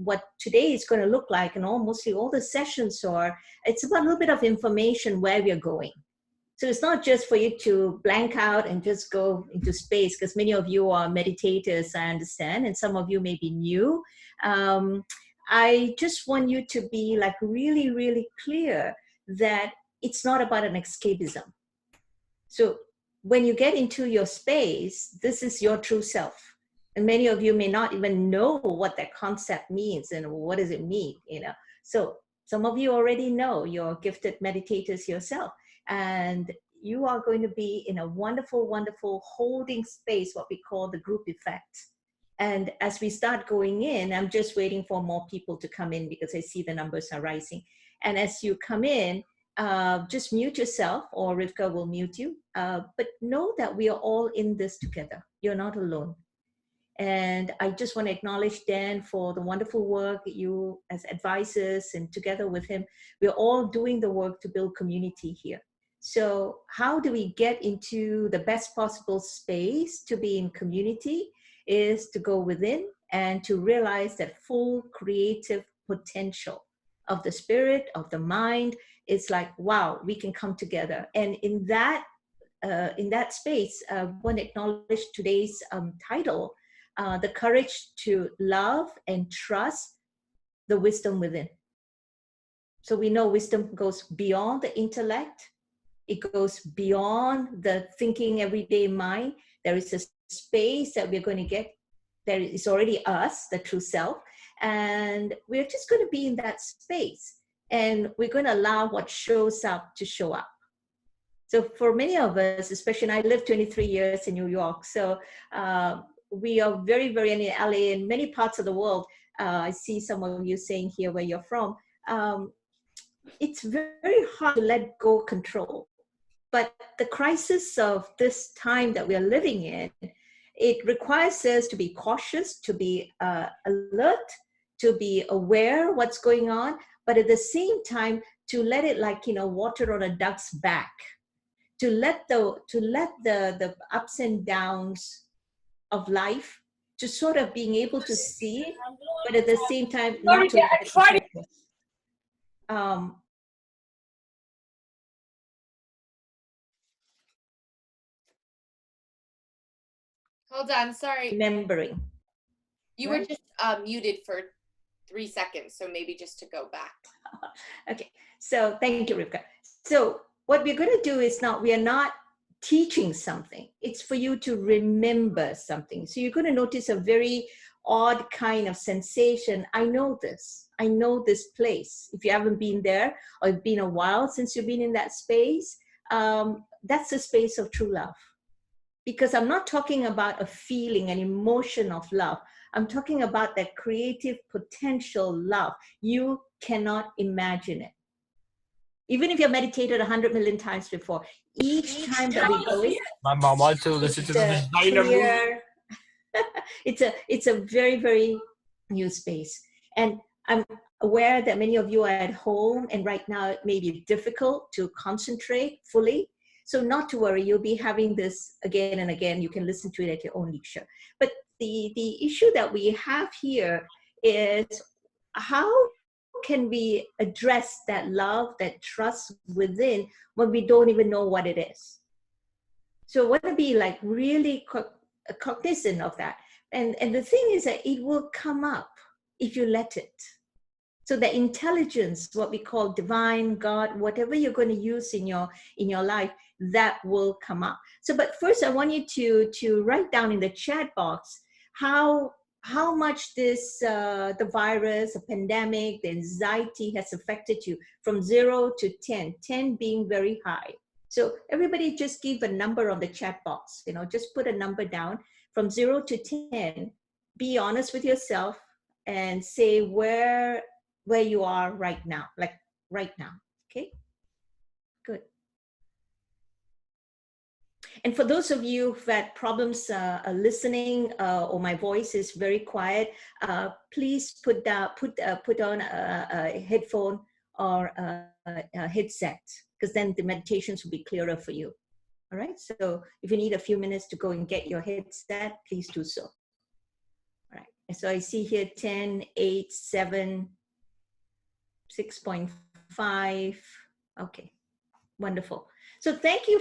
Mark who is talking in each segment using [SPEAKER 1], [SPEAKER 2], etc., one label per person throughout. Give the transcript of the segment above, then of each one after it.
[SPEAKER 1] what today is going to look like, and mostly all the sessions are, it's about a little bit of information where we're going. So it's not just for you to blank out and just go into space, because many of you are meditators, I understand, and some of you may be new. I just want you to be like really, really clear that it's not about an escapism. So when you get into your space, this is your true self. And many of you may not even know what that concept means and what does it mean, you know. So some of you already know, you're gifted meditators yourself, and you are going to be in a wonderful, wonderful holding space, what we call the group effect. And as we start going in, I'm just waiting for more people to come in because I see the numbers are rising. And as you come in, just mute yourself, or Rivka will mute you. But know that we are all in this together. You're not alone. And I just want to acknowledge Dan for the wonderful work that you as advisors, and together with him, we're all doing the work to build community here. So how do we get into the best possible space to be in community is to go within and to realize that full creative potential of the spirit, of the mind. It's like, wow, we can come together. And in that space, I want to acknowledge today's title, the courage to love and trust the wisdom within. So we know wisdom goes beyond the intellect. It goes beyond the thinking everyday mind. There is a space that we're going to get. There is already us, the true self. And we're just going to be in that space. And we're going to allow what shows up to show up. So for many of us, especially, and I lived 23 years in New York. So we are very, very in LA, in many parts of the world. I see some of you saying here where you're from. It's very hard to let go control. But the crisis of this time that we are living in, it requires us to be cautious, to be alert, to be aware what's going on, but at the same time, to let it, like, you know, water on a duck's back, to let the ups and downs of life, to sort of being able to see it, but at the same time, not to let it affect us.
[SPEAKER 2] Hold on, sorry.
[SPEAKER 1] Remembering.
[SPEAKER 2] You were just muted for 3 seconds, so maybe just to go back.
[SPEAKER 1] Okay, so thank you, Rivka. So what we're going to do is we are not teaching something. It's for you to remember something. So you're going to notice a very odd kind of sensation. I know this place. If you haven't been there, or it's been a while since you've been in that space, that's the space of true love. Because I'm not talking about a feeling, an emotion of love. I'm talking about that creative potential love. You cannot imagine it. Even if you've meditated 100 million times before, each time that we go in,
[SPEAKER 3] my mom wants to listen to the designer movie.
[SPEAKER 1] It's a very, very new space. And I'm aware that many of you are at home, and right now it may be difficult to concentrate fully. So not to worry, you'll be having this again and again. You can listen to it at your own leisure. But the issue that we have here is, how can we address that love, that trust within, when we don't even know what it is? So I want to be like really cognizant of that. And the thing is that it will come up if you let it. So the intelligence, what we call divine, God, whatever you're going to use in your life, that will come up. So, but first I want you to write down in the chat box how much this, the virus, the pandemic, the anxiety has affected you from 0 to 10, 10 being very high. So everybody just give a number on the chat box, you know, just put a number down from 0 to 10, be honest with yourself and say where you are right now, like right now, okay? Good. And for those of you who've had problems listening, or my voice is very quiet, please put on a headphone or a headset, because then the meditations will be clearer for you. All right, so if you need a few minutes to go and get your headset, please do so. All right. So I see here 10, 8, 7, 6.5. Okay, wonderful. So thank you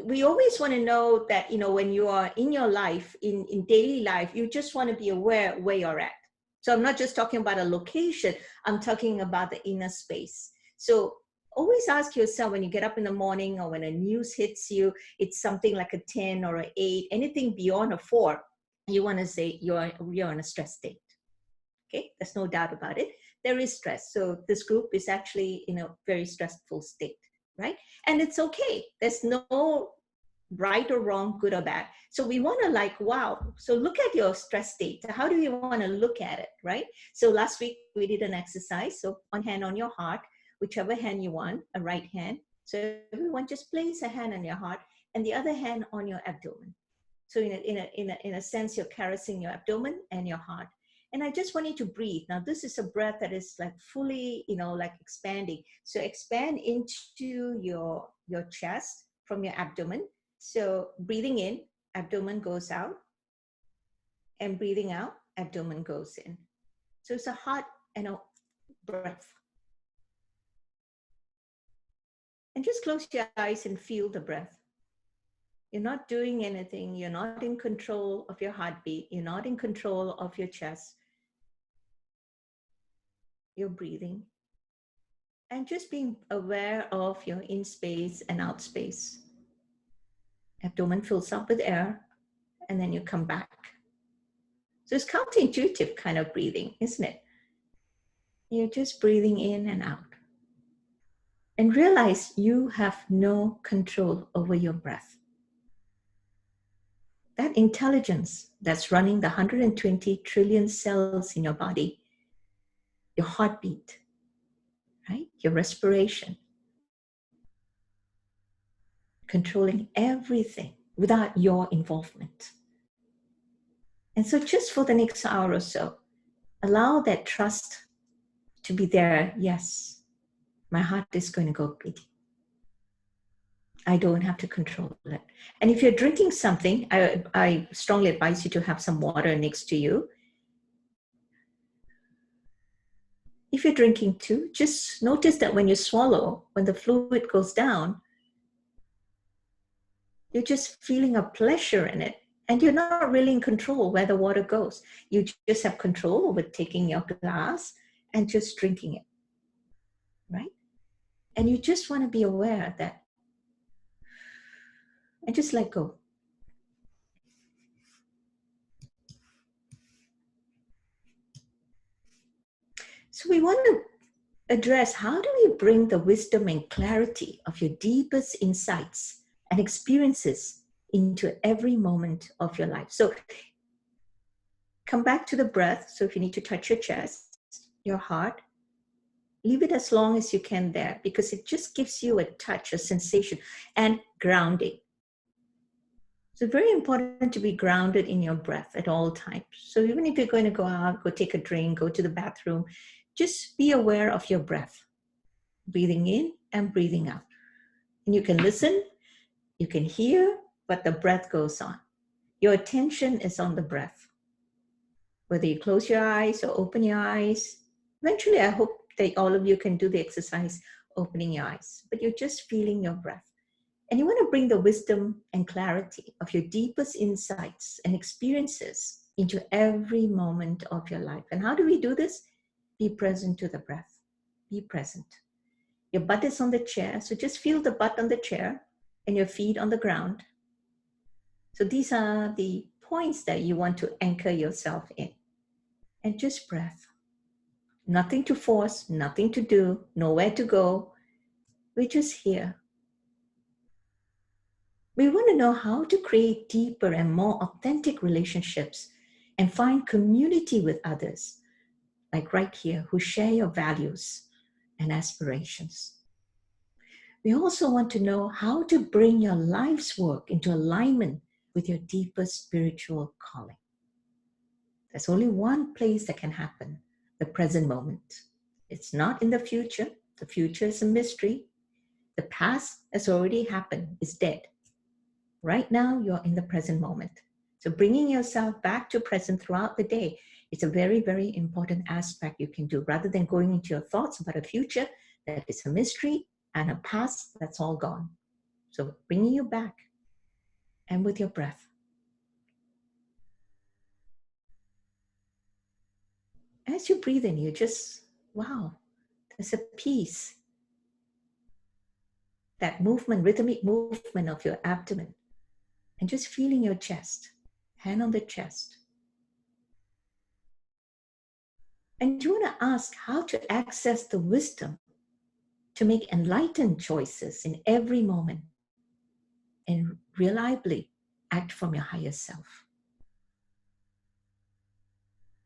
[SPEAKER 1] we always want to know that, when you are in your life, in daily life, you just want to be aware where you're at. So I'm not just talking about a location, I'm talking about the inner space. So always ask yourself when you get up in the morning or when a news hits you, it's something like a 10 or an 8, anything beyond a 4, you want to say you're in a stress state. Okay, there's no doubt about it. There is stress. So this group is actually in a very stressful state, right? And it's okay. There's no right or wrong, good or bad. So we want to wow. So look at your stress state. How do you want to look at it, right? So last week we did an exercise. So one hand on your heart, whichever hand you want, a right hand. So everyone just place a hand on your heart and the other hand on your abdomen. So in a sense, you're caressing your abdomen and your heart. And I just want you to breathe. Now, this is a breath that is fully, expanding. So expand into your chest from your abdomen. So breathing in, abdomen goes out. And breathing out, abdomen goes in. So it's a heart and a breath. And just close your eyes and feel the breath. You're not doing anything. You're not in control of your heartbeat. You're not in control of your chest. You're breathing. And just being aware of your in space and out space. Abdomen fills up with air, and then you come back. So it's counterintuitive kind of breathing, isn't it? You're just breathing in and out. And realize you have no control over your breath. That intelligence that's running the 120 trillion cells in your body, your heartbeat, right? Your respiration, controlling everything without your involvement. And so just for the next hour or so, allow that trust to be there. Yes, my heart is going to go beating. I don't have to control it. And if you're drinking something, I strongly advise you to have some water next to you. If you're drinking too, just notice that when you swallow, when the fluid goes down, you're just feeling a pleasure in it. And you're not really in control where the water goes. You just have control over taking your glass and just drinking it, right? And you just want to be aware that, and just let go. So we want to address, how do we bring the wisdom and clarity of your deepest insights and experiences into every moment of your life? So come back to the breath. So if you need to touch your chest, your heart, leave it as long as you can there, because it just gives you a touch, a sensation, and grounding. So very important to be grounded in your breath at all times. So even if you're going to go out, go take a drink, go to the bathroom, just be aware of your breath, breathing in and breathing out. And you can listen, you can hear, but the breath goes on. Your attention is on the breath. Whether you close your eyes or open your eyes, eventually I hope that all of you can do the exercise opening your eyes, but you're just feeling your breath. And you want to bring the wisdom and clarity of your deepest insights and experiences into every moment of your life. And how do we do this? Be present to the breath. Be present. Your butt is on the chair, so just feel the butt on the chair and your feet on the ground. So these are the points that you want to anchor yourself in. And just breath. Nothing to force, nothing to do, nowhere to go. We're just here. We want to know how to create deeper and more authentic relationships and find community with others, like right here, who share your values and aspirations. We also want to know how to bring your life's work into alignment with your deepest spiritual calling. There's only one place that can happen, the present moment. It's not in the future. The future is a mystery. The past has already happened, it's dead. Right now, you're in the present moment. So bringing yourself back to present throughout the day It's a very, very important aspect you can do rather than going into your thoughts about a future that is a mystery and a past that's all gone. So bringing you back and with your breath. As you breathe in, you just, wow, there's a peace. That movement, rhythmic movement of your abdomen, and just feeling your chest, hand on the chest. And you want to ask how to access the wisdom to make enlightened choices in every moment and reliably act from your higher self.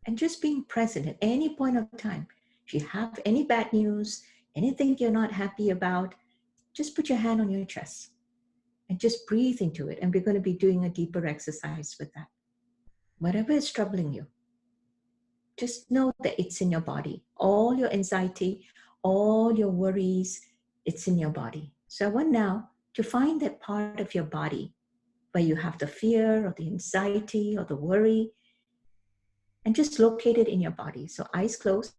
[SPEAKER 1] And just being present at any point of time. If you have any bad news, anything you're not happy about, just put your hand on your chest and just breathe into it. And we're going to be doing a deeper exercise with that. Whatever is troubling you, just know that it's in your body. All your anxiety, all your worries, it's in your body. So I want now to find that part of your body where you have the fear or the anxiety or the worry, and just locate it in your body. So eyes closed,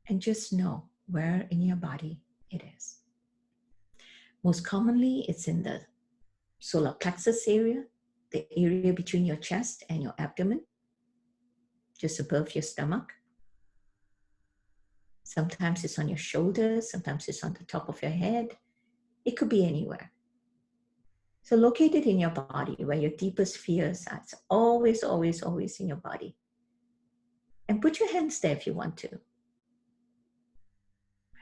[SPEAKER 1] and just know where in your body it is. Most commonly, it's in the solar plexus area, the area between your chest and your abdomen, just above your stomach. Sometimes it's on your shoulders, sometimes it's on the top of your head. It could be anywhere. So locate it in your body where your deepest fears are. It's always, always, always in your body. And put your hands there if you want to.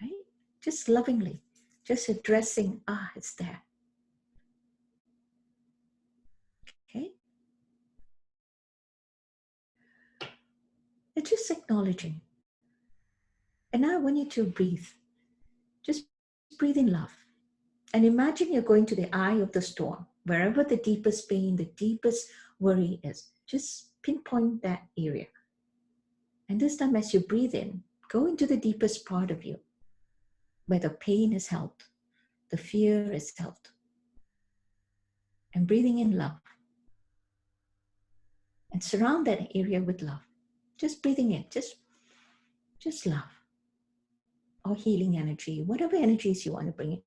[SPEAKER 1] Right? Just lovingly, just addressing, it's there. Okay? And just acknowledging. And now I want you to breathe. Just breathe in love. And imagine you're going to the eye of the storm, wherever the deepest pain, the deepest worry is. Just pinpoint that area. And this time as you breathe in, go into the deepest part of you, where the pain is held, the fear is held. And breathing in love. And surround that area with love. Just breathing in, just love. Or healing energy, whatever energies you want to bring in.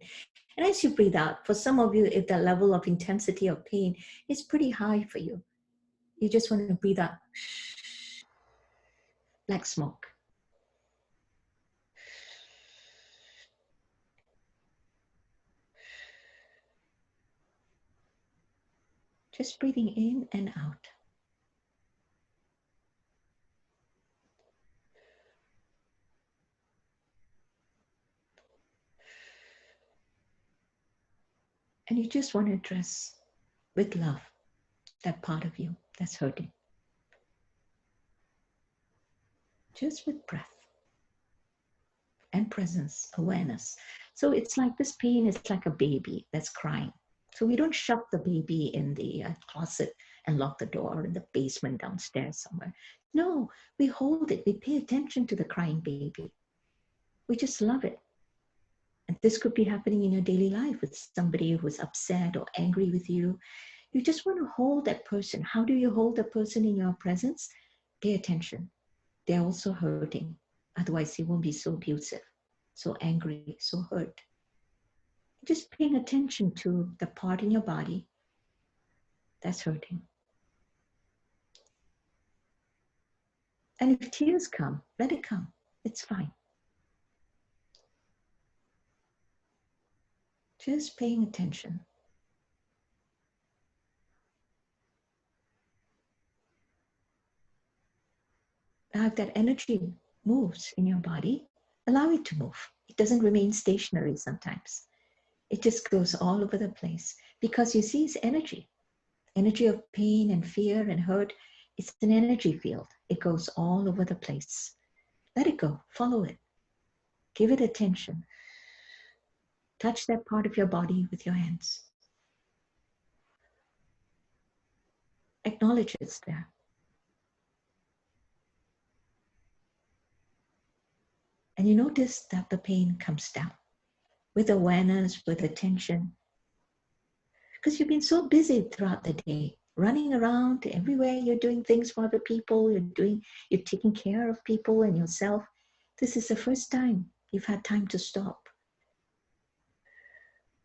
[SPEAKER 1] And as you breathe out, for some of you, if the level of intensity of pain is pretty high for you, you just want to breathe out like smoke. Just breathing in and out. And you just want to address with love that part of you that's hurting. Just with breath and presence, awareness. So it's like this pain is like a baby that's crying. So we don't shove the baby in the closet and lock the door in the basement downstairs somewhere. No, we hold it. We pay attention to the crying baby. We just love it. And this could be happening in your daily life with somebody who's upset or angry with you. You just want to hold that person. How do you hold the person in your presence? Pay attention. They're also hurting. Otherwise, they won't be so abusive, so angry, so hurt. Just paying attention to the part in your body that's hurting. And if tears come, let it come. It's fine. Just paying attention. Now, if that energy moves in your body, allow it to move. It doesn't remain stationary sometimes. It just goes all over the place because you see it's energy. Energy of pain and fear and hurt. It's an energy field. It goes all over the place. Let it go. Follow it. Give it attention. Touch that part of your body with your hands. Acknowledge it's there. And you notice that the pain comes down with awareness, with attention. Because you've been so busy throughout the day. running around everywhere. You're doing things for other people. You're taking care of people and yourself. This is the first time you've had time to stop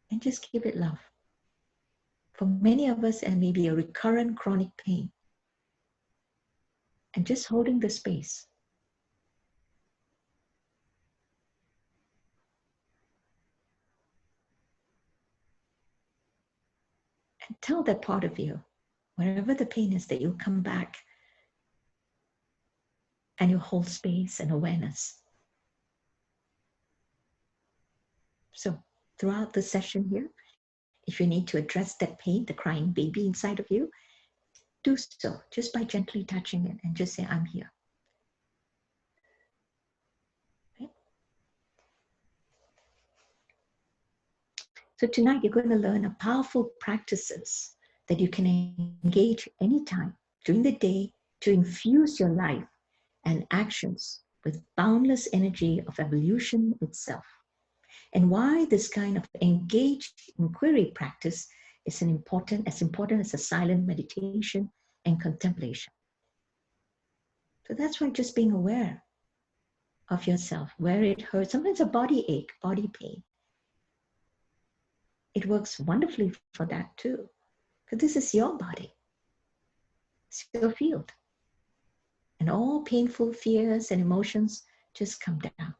[SPEAKER 1] and just give it love. For many of us, and maybe a recurrent chronic pain, and just holding the space. And tell that part of you, wherever the pain is, that you'll come back and you'll hold space and awareness. So throughout the session here, if you need to address that pain, the crying baby inside of you, do so just by gently touching it and just say, I'm here. Okay? So tonight you're going to learn a powerful practices that you can engage anytime during the day to infuse your life and actions with boundless energy of evolution itself. And why this kind of engaged inquiry practice is as important as a silent meditation and contemplation. So that's why just being aware of yourself, where it hurts, sometimes a body ache, body pain. It works wonderfully for that too, because this is your body, it's your field. And all painful fears and emotions just come down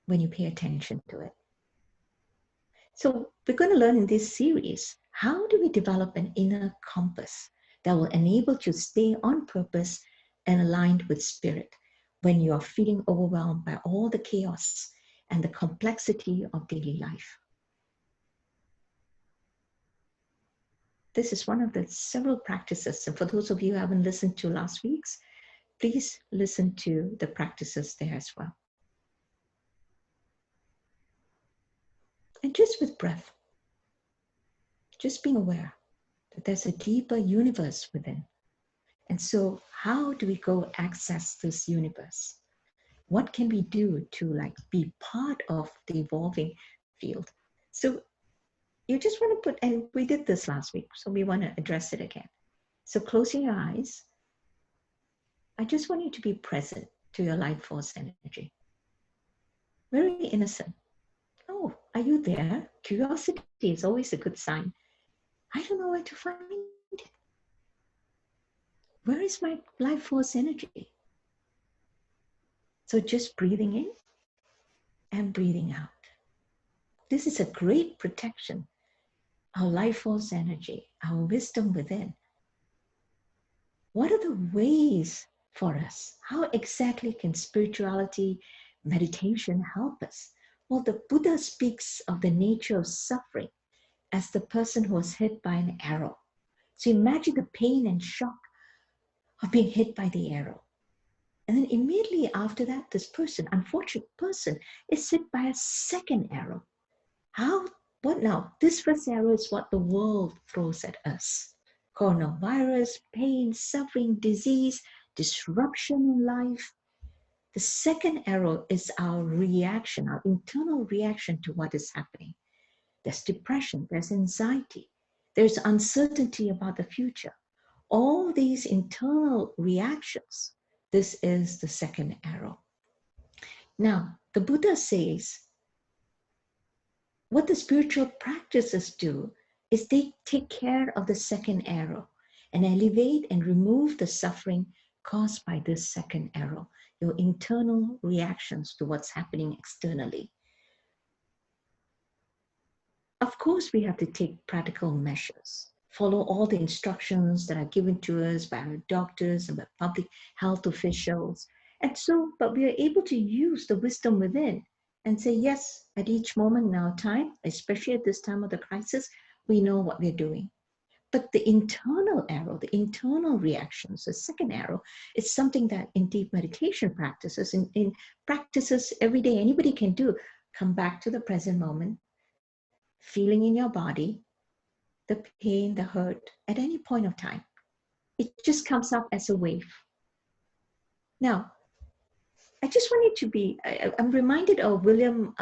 [SPEAKER 1] when you pay attention to it. So we're going to learn in this series, how do we develop an inner compass that will enable you to stay on purpose and aligned with spirit when you are feeling overwhelmed by all the chaos and the complexity of daily life. This is one of the several practices. And for those of you who haven't listened to last week's, please listen to the practices there as well. And just with breath, just being aware that there's a deeper universe within. And so how do we go access this universe? What can we do to be part of the evolving field? So you just want to and we did this last week, so we want to address it again. So closing your eyes, I just want you to be present to your life force energy. Very innocent. Oh, are you there? Curiosity is always a good sign. I don't know where to find it. Where is my life force energy? So just breathing in and breathing out. This is a great protection. Our life force energy, our wisdom within. What are the ways for us? How exactly can spirituality, meditation help us? Well, the Buddha speaks of the nature of suffering as the person who was hit by an arrow. So imagine the pain and shock of being hit by the arrow. And then immediately after that, this person, unfortunate person, is hit by a second arrow. What now? This first arrow is what the world throws at us. Coronavirus, pain, suffering, disease, disruption in life. The second arrow is our reaction, our internal reaction to what is happening. There's depression, there's anxiety, there's uncertainty about the future. All these internal reactions, this is the second arrow. Now, the Buddha says, what the spiritual practices do is they take care of the second arrow and elevate and remove the suffering caused by this second arrow, your internal reactions to what's happening externally. Of course, we have to take practical measures, follow all the instructions that are given to us by our doctors and by public health officials. And so, but we are able to use the wisdom within and say, yes, at each moment in our time, especially at this time of the crisis, we know what we're doing. But the internal arrow, the internal reactions, the second arrow, is something that in deep meditation practices, in practices every day, anybody can do. Come back to the present moment, feeling in your body, the pain, the hurt, at any point of time. It just comes up as a wave. Now, I just want you to be, I'm reminded of William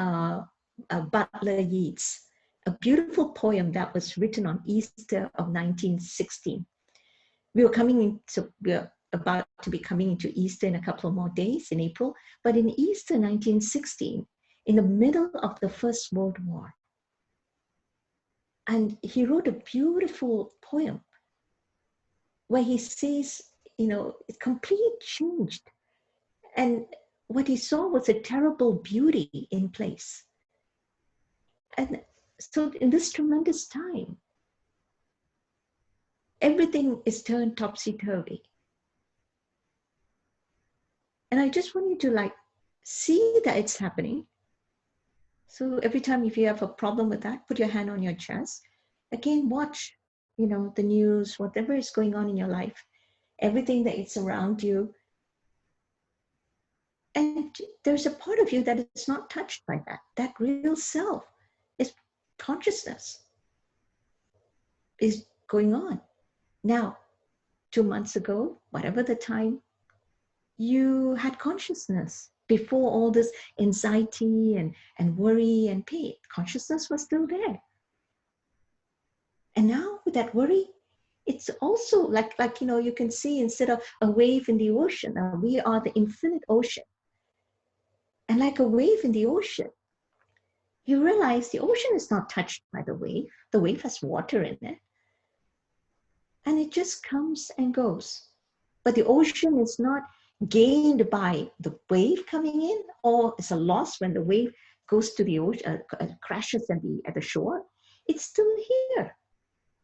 [SPEAKER 1] Butler Yeats, a beautiful poem that was written on Easter of 1916. We were coming in, so we're about to be coming into Easter in a couple of more days in April. But in Easter 1916, in the middle of the First World War, and he wrote a beautiful poem where he says, it completely changed. And what he saw was a terrible beauty in place. And so in this tremendous time, everything is turned topsy-turvy. And I just want you to see that it's happening. So every time if you have a problem with that, put your hand on your chest. Again, watch, the news, whatever is going on in your life, everything that is around you. And there's a part of you that is not touched by that. That real self is consciousness is going on. Now, 2 months ago, whatever the time, you had consciousness before all this anxiety and worry and pain. Consciousness was still there. And now with that worry, it's also like you can see, instead of a wave in the ocean, we are the infinite ocean. And like a wave in the ocean, you realize the ocean is not touched by the wave. The wave has water in it. And it just comes and goes. But the ocean is not gained by the wave coming in, or it's a loss when the wave goes to the ocean, crashes at the shore. It's still here.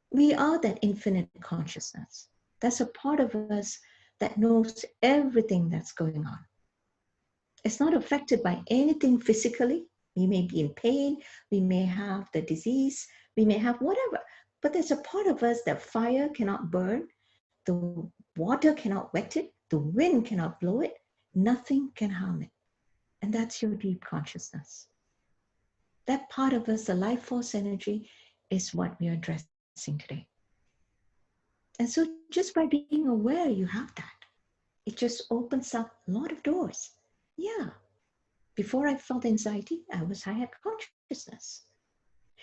[SPEAKER 1] We are that infinite consciousness. That's a part of us that knows everything that's going on. It's not affected by anything physically. We may be in pain, we may have the disease, we may have whatever, but there's a part of us that fire cannot burn, the water cannot wet it, the wind cannot blow it, nothing can harm it. And that's your deep consciousness. That part of us, the life force energy, is what we are addressing today. And so just by being aware you have that, it just opens up a lot of doors. Yeah. Before I felt anxiety, I had consciousness.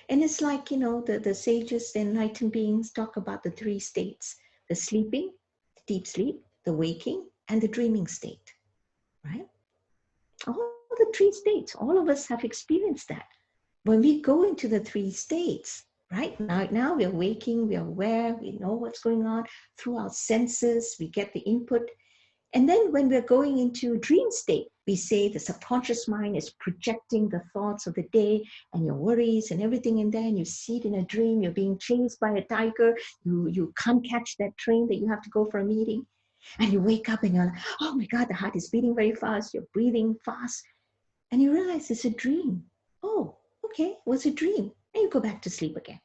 [SPEAKER 1] And it's like, the sages, the enlightened beings talk about the 3 states: the sleeping, the deep sleep, the waking, and the dreaming state, right? All the 3 states, all of us have experienced that. When we go into the 3 states, right? Now we are waking, we are aware, we know what's going on through our senses, we get the input. And then when we're going into dream state, we say the subconscious mind is projecting the thoughts of the day and your worries and everything in there, and you see it in a dream. You're being chased by a tiger. You can't catch that train that you have to go for a meeting. And you wake up and you're like, oh my God, the heart is beating very fast. You're breathing fast. And you realize it's a dream. Oh, okay, it was a dream. And you go back to sleep again.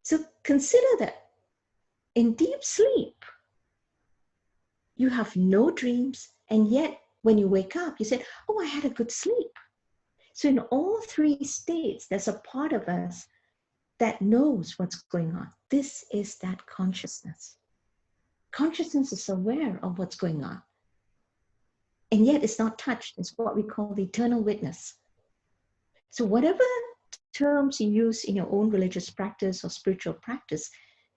[SPEAKER 1] So consider that in deep sleep, you have no dreams, and yet when you wake up, you say, oh, I had a good sleep. So in all 3 states, there's a part of us that knows what's going on. This is that consciousness. Consciousness is aware of what's going on. And yet it's not touched. It's what we call the eternal witness. So whatever terms you use in your own religious practice or spiritual practice,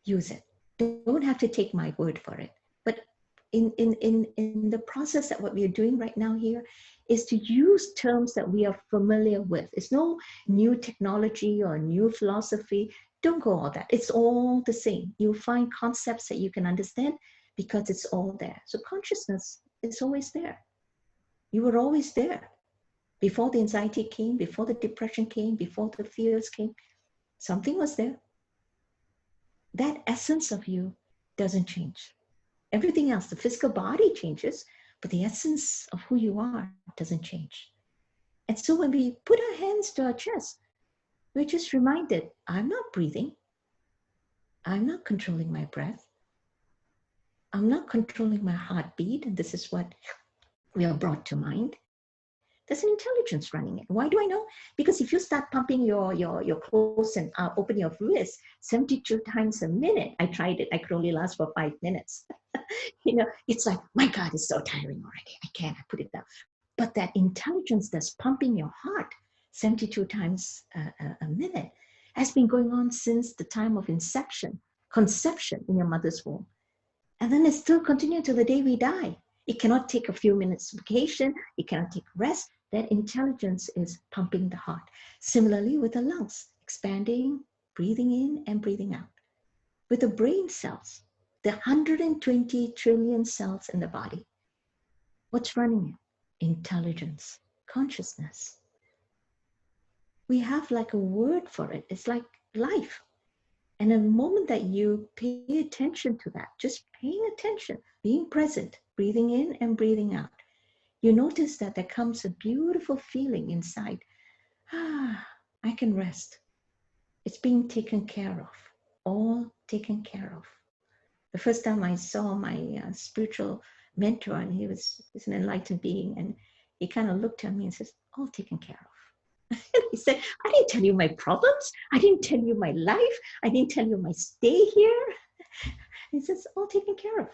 [SPEAKER 1] use it. Don't have to take my word for it. But in the process that what we are doing right now here is to use terms that we are familiar with. It's no new technology or new philosophy. Don't go all that. It's all the same. You'll find concepts that you can understand because it's all there. So consciousness is always there. You were always there. Before the anxiety came, before the depression came, before the fears came, something was there. That essence of you doesn't change. Everything else, the physical body changes, but the essence of who you are doesn't change. And so when we put our hands to our chest, we're just reminded, I'm not breathing. I'm not controlling my breath. I'm not controlling my heartbeat. And this is what we are brought to mind. There's an intelligence running it. Why do I know? Because if you start pumping your clothes and open your wrist 72 times a minute, I tried it. I could only last for 5 minutes. It's like, my God, it's so tiring already. I can't, I put it down. But that intelligence that's pumping your heart 72 times a minute has been going on since the time of conception in your mother's womb. And then it still continues till the day we die. It cannot take a few minutes vacation. It cannot take rest. That intelligence is pumping the heart. Similarly with the lungs, expanding, breathing in and breathing out. With the brain cells, the 120 trillion cells in the body, what's running it? Intelligence, consciousness. We have like a word for it. It's like life. And the moment that you pay attention to that, just paying attention, being present, breathing in and breathing out, you notice that there comes a beautiful feeling inside. Ah, I can rest. It's being taken care of, all taken care of. The first time I saw my spiritual mentor, and he's an enlightened being, and he kind of looked at me and says, all taken care of. He said, I didn't tell you my problems. I didn't tell you my life. I didn't tell you my stay here. He says, all taken care of.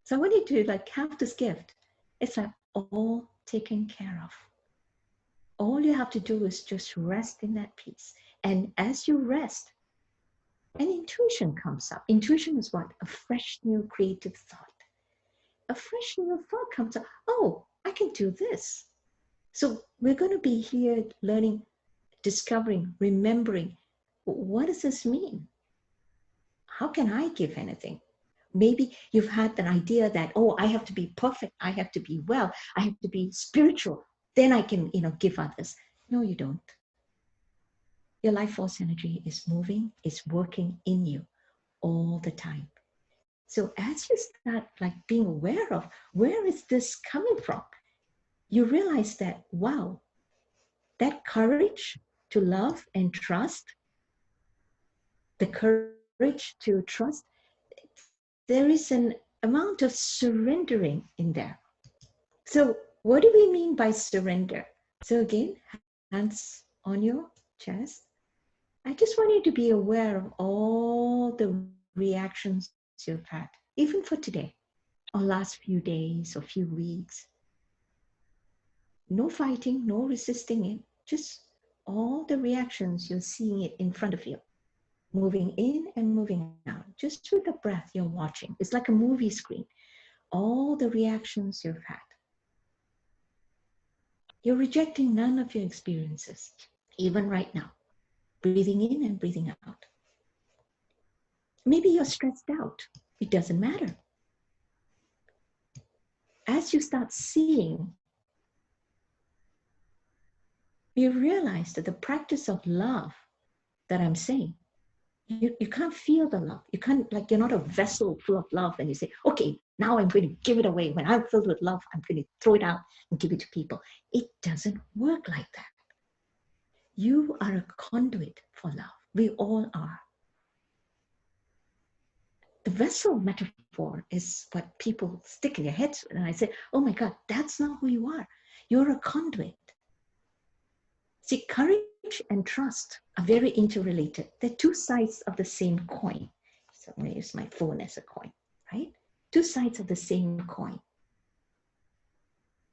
[SPEAKER 1] So I want you to like have this gift. It's like all taken care of. All you have to do is just rest in that peace. And as you rest, an intuition comes up. Intuition is what? A fresh, new creative thought. A fresh, new thought comes up. Oh, I can do this. So we're going to be here learning, discovering, remembering, what does this mean? How can I give anything? Maybe you've had an idea that, oh, I have to be perfect. I have to be well. I have to be spiritual. Then I can, give others. No, you don't. Your life force energy is moving, is working in you all the time. So as you start like being aware of where is this coming from, you realize that, wow, that courage to love and trust, the courage to trust, there is an amount of surrendering in there. So what do we mean by surrender? So again, hands on your chest. I just want you to be aware of all the reactions you've had, even for today, or last few days or few weeks. No fighting, no resisting it, just all the reactions, you're seeing it in front of you, moving in and moving out. Just with the breath you're watching. It's like a movie screen. All the reactions you've had. You're rejecting none of your experiences, even right now. Breathing in and breathing out. Maybe you're stressed out. It doesn't matter. As you start seeing, you realize that the practice of love that I'm saying, you can't feel the love. You can't, like, you're not a vessel full of love and you say, okay, now I'm going to give it away. When I'm filled with love, I'm going to throw it out and give it to people. It doesn't work like that. You are a conduit for love. We all are. The vessel metaphor is what people stick in their heads with. And I say, oh my God, that's not who you are. You're a conduit. See, courage and trust are very interrelated. They're two sides of the same coin. So I'm going to use my phone as a coin, right? Two sides of the same coin.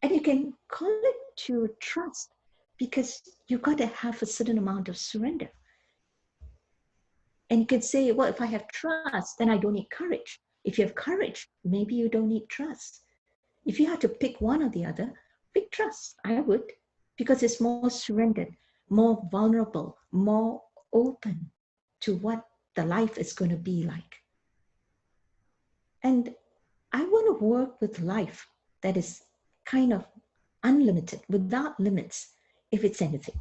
[SPEAKER 1] And you can call it to trust because you've got to have a certain amount of surrender. And you could say, well, if I have trust, then I don't need courage. If you have courage, maybe you don't need trust. If you had to pick one or the other, pick trust. I would, because it's more surrendered, more vulnerable, more open to what the life is going to be like. And I want to work with life that is kind of unlimited, without limits, if it's anything.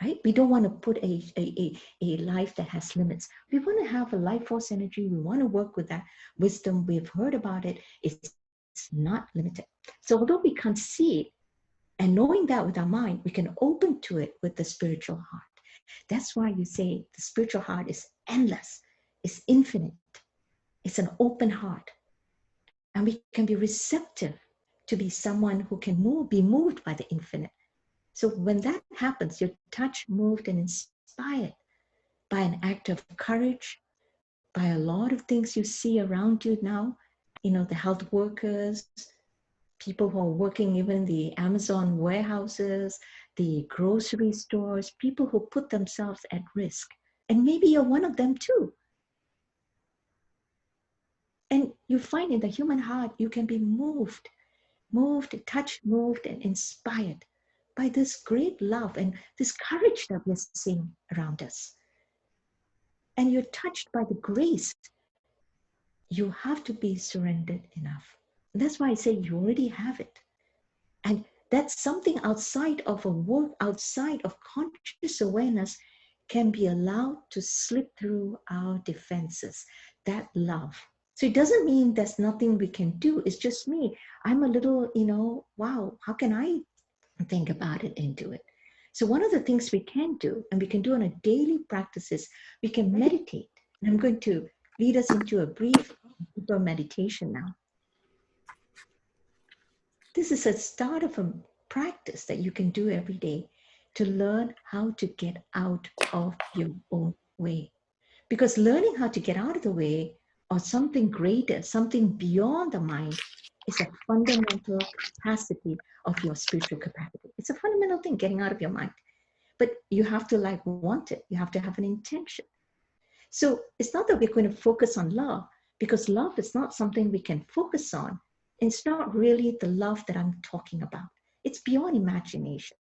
[SPEAKER 1] Right? We don't want to put a life that has limits. We want to have a life force energy. We want to work with that wisdom. We've heard about it. It's not limited. So although we can't see it, and knowing that with our mind, we can open to it with the spiritual heart. That's why you say the spiritual heart is endless, it's infinite, it's an open heart. And we can be receptive to be someone who can be moved by the infinite. So when that happens, you're touched, moved, and inspired by an act of courage, by a lot of things you see around you now, the health workers, people who are working even in the Amazon warehouses, the grocery stores, people who put themselves at risk. And maybe you're one of them too. And you find in the human heart, you can be moved, touched, moved, and inspired by this great love and this courage that we're seeing around us. And you're touched by the grace. You have to be surrendered enough. And that's why I say you already have it. And that's something outside of a work, outside of conscious awareness, can be allowed to slip through our defenses. That love. So it doesn't mean there's nothing we can do. It's just me. I'm a little, wow, how can I think about it and do it? So one of the things we can do, and we can do on a daily practice, is we can meditate. And I'm going to lead us into a brief deeper meditation now. This is a start of a practice that you can do every day to learn how to get out of your own way. Because learning how to get out of the way, or something greater, something beyond the mind, is a fundamental capacity of your spiritual capacity. It's a fundamental thing, getting out of your mind. But you have to want it. You have to have an intention. So it's not that we're going to focus on love, because love is not something we can focus on. It's not really the love that I'm talking about. It's beyond imagination.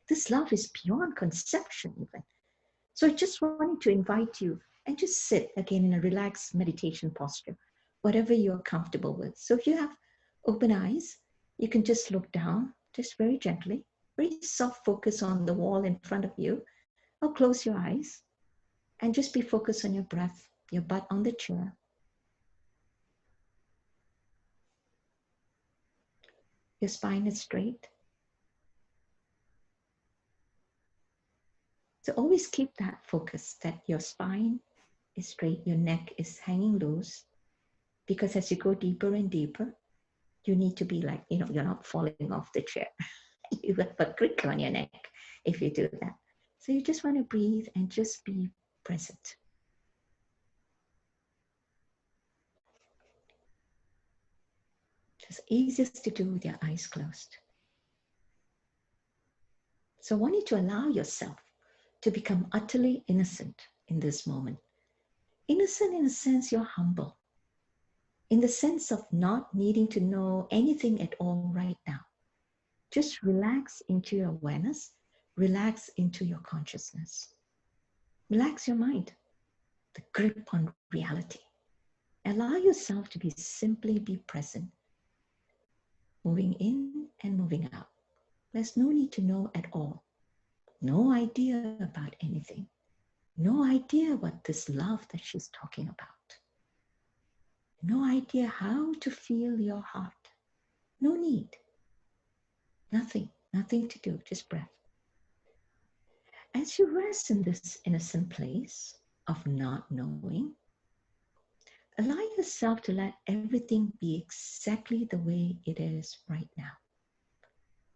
[SPEAKER 1] This love is beyond conception even. So I just wanted to invite you and just sit again in a relaxed meditation posture, whatever you're comfortable with. So if you have open eyes, you can just look down, just very gently, very soft focus on the wall in front of you, or close your eyes and just be focused on your breath, your butt on the chair. Your spine is straight. So always keep that focus, that your spine is straight, your neck is hanging loose, because as you go deeper and deeper, you need to be you're not falling off the chair. You have a crick on your neck if you do that. So you just want to breathe and just be present. It's easiest to do with your eyes closed. So I want you to allow yourself to become utterly innocent in this moment. Innocent in a sense, you're humble. In the sense of not needing to know anything at all right now. Just relax into your awareness, relax into your consciousness. Relax your mind, the grip on reality. Allow yourself to simply be present, moving in and moving out. There's no need to know at all. No idea about anything. No idea what this love that she's talking about. No idea how to feel your heart. No need. Nothing to do, just breath. As you rest in this innocent place of not knowing, allow yourself to let everything be exactly the way it is right now.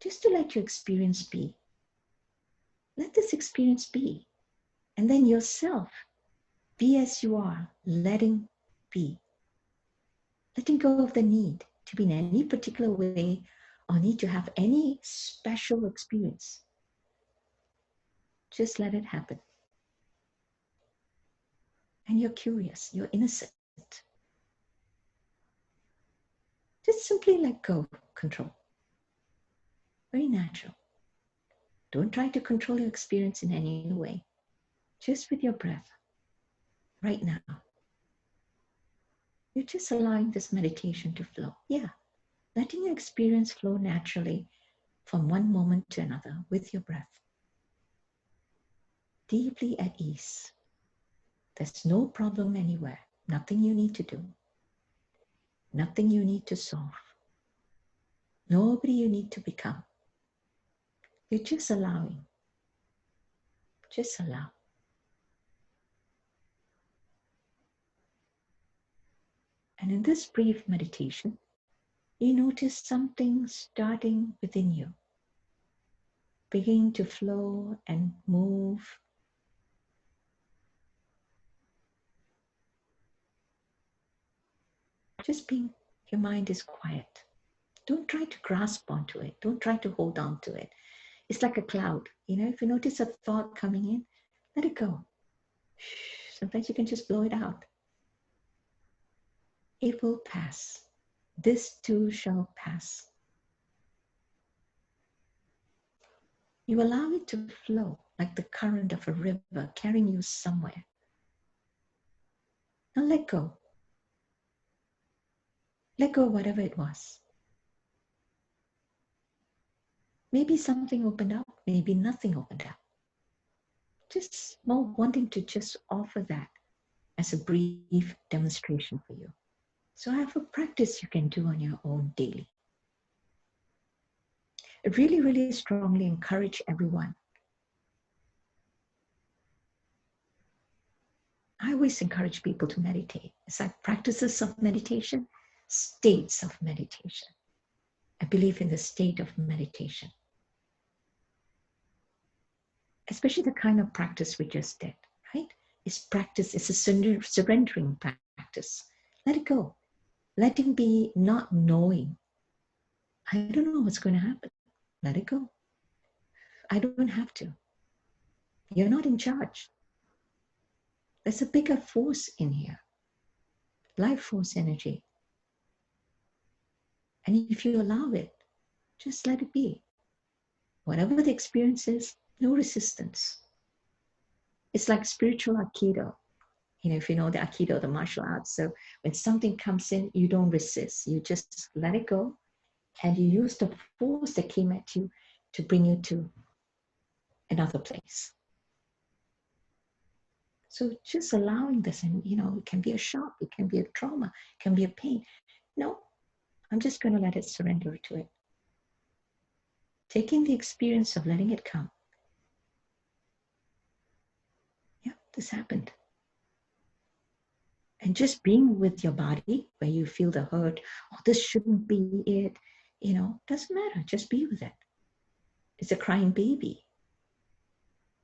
[SPEAKER 1] Just to let your experience be. Let this experience be. And then yourself, be as you are, letting be. Letting go of the need to be in any particular way or need to have any special experience. Just let it happen. And you're curious, you're innocent. Just simply let go of control. Very natural. Don't try to control your experience in any way. Just with your breath, right now. You're just allowing this meditation to flow. Yeah, letting your experience flow naturally from one moment to another with your breath. Deeply at ease. There's no problem anywhere. Nothing you need to do. Nothing you need to solve. Nobody you need to become. You're just allowing. Just allow. And in this brief meditation, you notice something starting within you, beginning to flow and move. Just being, your mind is quiet. Don't try to grasp onto it. Don't try to hold on to it. It's like a cloud. If you notice a thought coming in, let it go. Sometimes you can just blow it out. It will pass. This too shall pass. You allow it to flow like the current of a river carrying you somewhere. Now let go. Let go of whatever it was. Maybe something opened up, maybe nothing opened up. Just more wanting to just offer that as a brief demonstration for you. So I have a practice you can do on your own daily. I really, really strongly encourage everyone. I always encourage people to meditate. It's like practices of meditation, states of meditation. I believe in the state of meditation. Especially the kind of practice we just did, right? It's practice, it's a surrendering practice. Let it go. Letting be not knowing. I don't know what's going to happen. Let it go. I don't have to. You're not in charge. There's a bigger force in here. Life force energy. And if you allow it, just let it be. Whatever the experience is, no resistance. It's like spiritual Aikido. You know, if you know the Aikido, the martial arts. So when something comes in, you don't resist. You just let it go. And you use the force that came at you to bring you to another place. So just allowing this, and it can be a shock, it can be a trauma, it can be a pain. No, I'm just going to let it surrender to it. Taking the experience of letting it come. Yeah, this happened. And just being with your body where you feel the hurt, oh, this shouldn't be it, doesn't matter. Just be with it. It's a crying baby.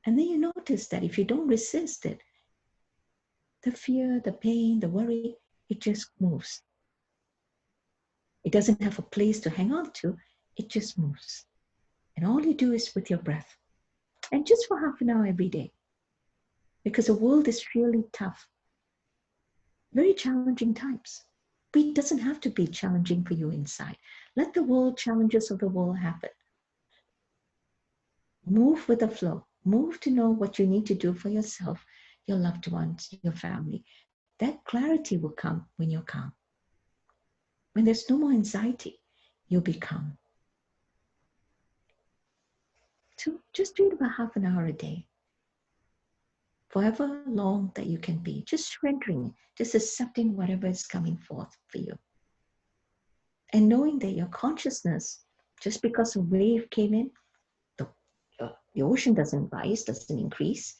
[SPEAKER 1] And then you notice that if you don't resist it, the fear, the pain, the worry, it just moves. It doesn't have a place to hang on to. It just moves. And all you do is with your breath. And just for half an hour every day. Because the world is really tough. Very challenging times. But it doesn't have to be challenging for you inside. Let the world challenges of the world happen. Move with the flow. Move to know what you need to do for yourself, your loved ones, your family. That clarity will come when you're calm. When there's no more anxiety, you'll be calm. So just do it about half an hour a day. However long that you can be, just surrendering, just accepting whatever is coming forth for you. And knowing that your consciousness, just because a wave came in, the ocean doesn't rise, doesn't increase.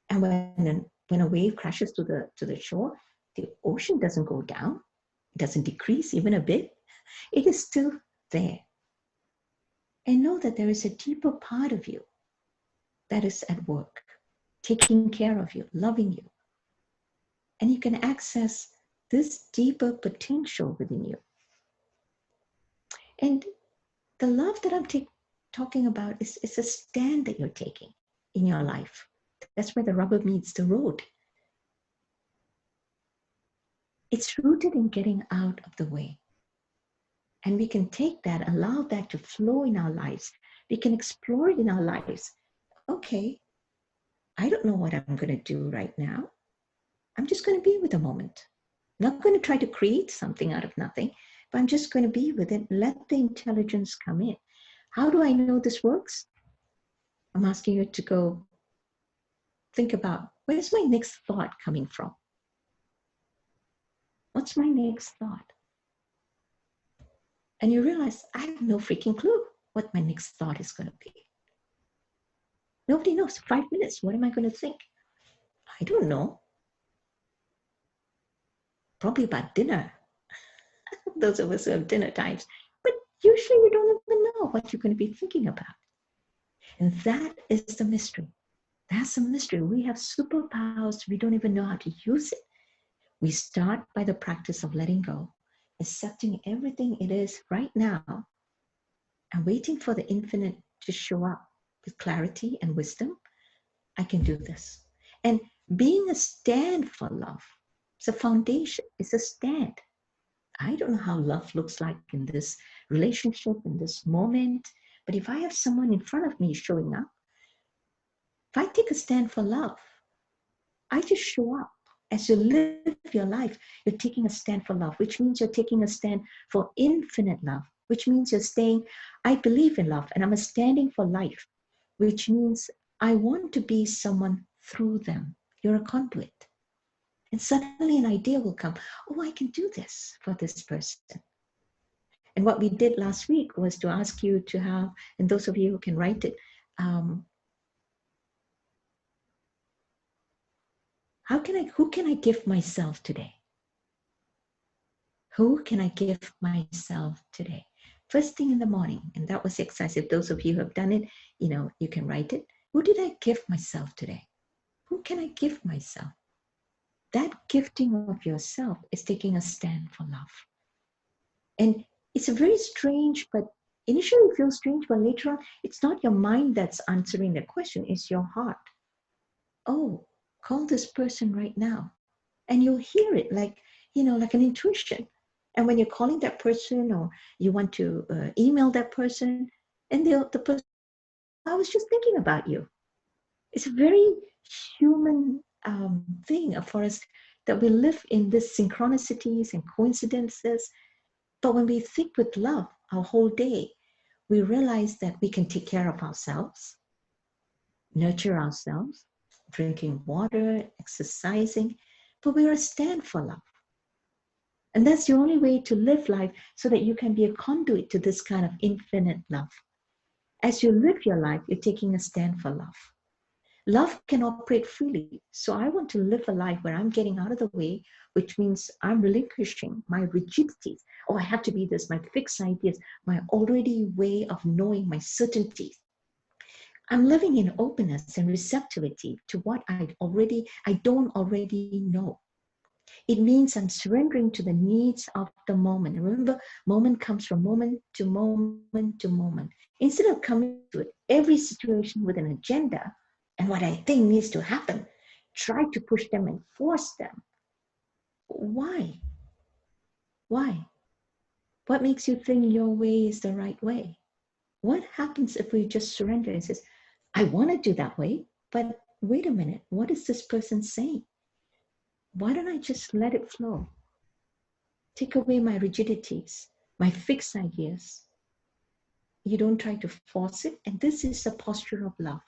[SPEAKER 1] And when a wave crashes to the shore, the ocean doesn't go down, it doesn't decrease even a bit. It is still there. And know that there is a deeper part of you that is at work, taking care of you, loving you. And you can access this deeper potential within you. And the love that I'm talking about is a stand that you're taking in your life. That's where the rubber meets the road. It's rooted in getting out of the way. And we can take that, allow that to flow in our lives. We can explore it in our lives. Okay, I don't know what I'm going to do right now. I'm just going to be with the moment. I'm not going to try to create something out of nothing, but I'm just going to be with it. Let the intelligence come in. How do I know this works? I'm asking you to go think about, where's my next thought coming from? What's my next thought? And you realize, I have no freaking clue what my next thought is going to be. Nobody knows. 5 minutes, what am I going to think? I don't know. Probably about dinner. Those of us who have dinner times. But usually you don't even know what you're going to be thinking about. And that is the mystery. That's the mystery. We have superpowers. We don't even know how to use it. We start by the practice of letting go, accepting everything it is right now, and waiting for the infinite to show up with clarity and wisdom. I can do this. And being a stand for love, it's a foundation, it's a stand. I don't know how love looks like in this relationship, in this moment. But if I have someone in front of me showing up, if I take a stand for love, I just show up. As you live your life, you're taking a stand for love, which means you're taking a stand for infinite love, which means you're saying, I believe in love and I'm standing for life, which means I want to be someone through them. You're a conduit. And suddenly an idea will come. Oh, I can do this for this person. And what we did last week was to ask you to have, and those of you who can write it, who can I give myself today? Who can I give myself today? First thing in the morning, and that was the exercise. If those of you who have done it, you can write it. Who did I give myself today? Who can I give myself? That gifting of yourself is taking a stand for love. And it's a very strange, but initially it feels strange, but later on, it's not your mind that's answering the question, it's your heart. Oh, call this person right now. And you'll hear it like an intuition. And when you're calling that person or you want to email that person, and the person, I was just thinking about you. It's a very human thing for us that we live in these synchronicities and coincidences. But when we think with love our whole day, we realize that we can take care of ourselves, nurture ourselves, drinking water, exercising, but we're a stand for love. And that's the only way to live life so that you can be a conduit to this kind of infinite love. As you live your life, you're taking a stand for love. Love can operate freely. So I want to live a life where I'm getting out of the way, which means I'm relinquishing my rigidities. Oh, I have to be this, my fixed ideas, my already way of knowing, my certainties. I'm living in openness and receptivity to what I don't already know. It means I'm surrendering to the needs of the moment. Remember, moment comes from moment to moment to moment. Instead of coming to every situation with an agenda and what I think needs to happen, try to push them and force them. Why? Why? What makes you think your way is the right way? What happens if we just surrender and says, I want to do that way, but wait a minute, what is this person saying? Why don't I just let it flow? Take away my rigidities, my fixed ideas. You don't try to force it. And this is a posture of love.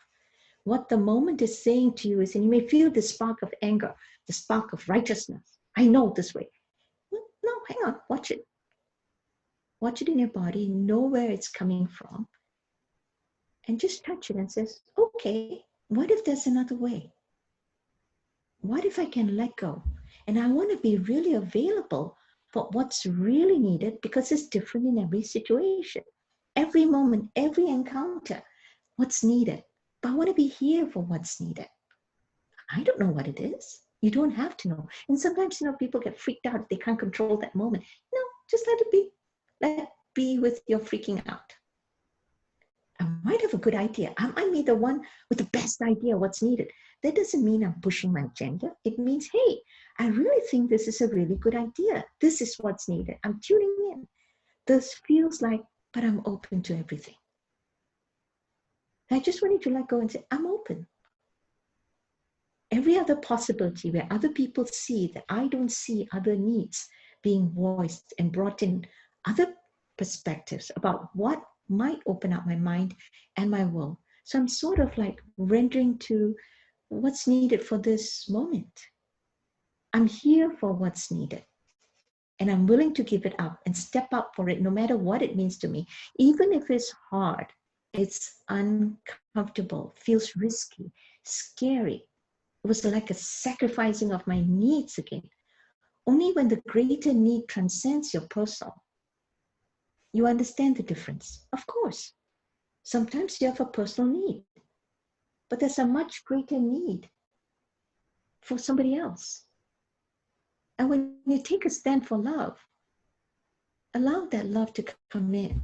[SPEAKER 1] What the moment is saying to you is, and you may feel the spark of anger, the spark of righteousness. I know this way. No, hang on, watch it. Watch it in your body, know where it's coming from, and just touch it and says, okay, what if there's another way? What if I can let go? And I want to be really available for what's really needed, because it's different in every situation, every moment, every encounter, what's needed. But I want to be here for what's needed. I don't know what it is. You don't have to know. And sometimes, people get freaked out if they can't control that moment. No, just let it be. Let it be with your freaking out. I might have a good idea. I might be the one with the best idea what's needed. That doesn't mean I'm pushing my agenda. It means, hey, I really think this is a really good idea. This is what's needed. I'm tuning in. This feels like, but I'm open to everything. I just want you to let go and say, I'm open. Every other possibility where other people see that I don't see other needs being voiced and brought in, other perspectives about what might open up my mind and my will. So I'm sort of like rendering to what's needed for this moment. I'm here for what's needed. And I'm willing to give it up and step up for it, no matter what it means to me. Even if it's hard, it's uncomfortable, feels risky, scary. It was like a sacrificing of my needs again. Only when the greater need transcends your personal, you understand the difference. Of course, sometimes you have a personal need, but there's a much greater need for somebody else. And when you take a stand for love, allow that love to come in.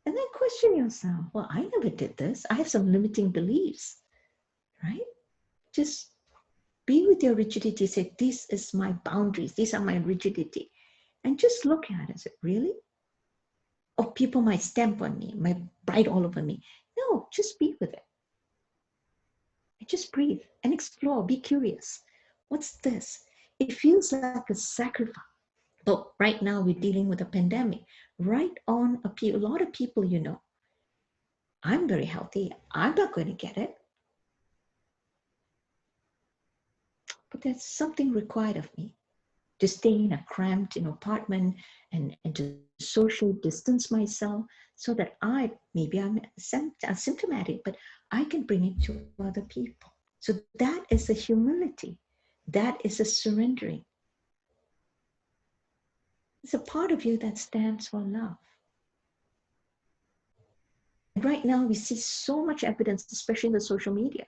[SPEAKER 1] And then question yourself, well, I never did this. I have some limiting beliefs, right? Just be with your rigidity. Say, this is my boundaries. These are my rigidity. And just look at it and say, really? Or people might stamp on me, might write all over me. No, just be with it. And just breathe and explore, be curious. What's this? It feels like a sacrifice. But right now we're dealing with a pandemic. Right on a lot of people, you know, I'm very healthy. I'm not going to get it. But there's something required of me to stay in a cramped apartment and to social distance myself so that maybe I'm asymptomatic, but I can bring it to other people. So that is a humility. That is a surrendering. It's a part of you that stands for love. And right now we see so much evidence, especially in the social media,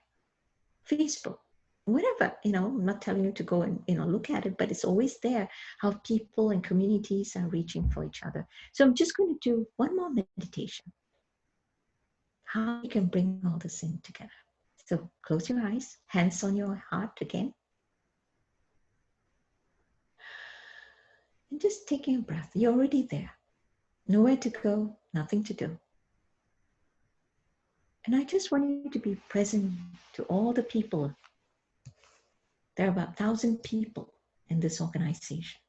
[SPEAKER 1] Facebook, whatever, I'm not telling you to go and, look at it, but it's always there, how people and communities are reaching for each other. So I'm just going to do one more meditation. How you can bring all this in together. So close your eyes, hands on your heart again. And just taking a breath. You're already there. Nowhere to go, nothing to do. And I just want you to be present to all the people. There are about 1,000 people in this organization.